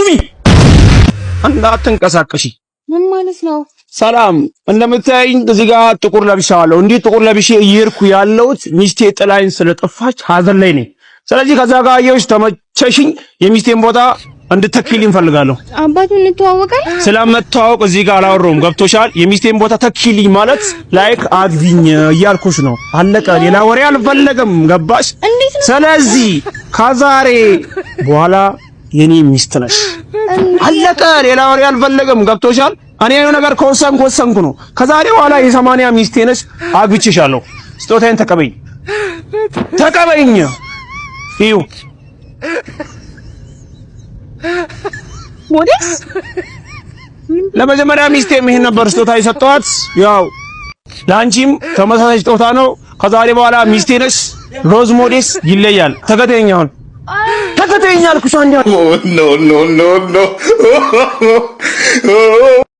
ቁሚ እንዳትንቀሳቀሺ ምን ማለት ነው ሰላም እንደምታይኝ እዚህ ጋር ጥቁር ለብሻለሁ እንዴ ጥቁር ለብሼ እየሄድኩ ያለሁት ሚስቴ ጥላይን ስለጠፋች ሀዘን ላይ ነኝ ስለዚህ ከዛ ጋር አየሁሽ ተመቸሽኝ የሚስቴን ቦታ እንድትተኪልኝ ፈልጋለሁ አባቱን እንተዋወቃል ስለመተዋወቅ እዚህ ጋር አላወራሁም ገብቶሻል የሚስቴን ቦታ ተኪልኝ ማለት ላይክ አግቢኝ እያልኩሽ ነው አለቀ ሌላ ወሬ አልፈለግም ገባሽ ስለዚህ ከዛሬ በኋላ የኔ ሚስት ነሽ አለቀ ሌላ ወሬ አልፈለግም ገብቶሻል እኔ የሆነ ነገር ከወሰንኩ ነው ከዛሬ በኋላ የ80 ሚስቴ ነሽ አግብቼሻለሁ ስጦታዬን ተቀበይኝ እዩ ሞዴስ ለመጀመሪያ ሚስቴ ምን ነበር ስጦታ የሰጠኋት ያው ላንቺም ተመሳሳይ ስጦታ ነው ከዛሬ በኋላ ሚስቴ ነሽ ሮዝ ሞዴስ ይለያል ተከተኛውን ተከተኛል ኩሻንዳ ኖ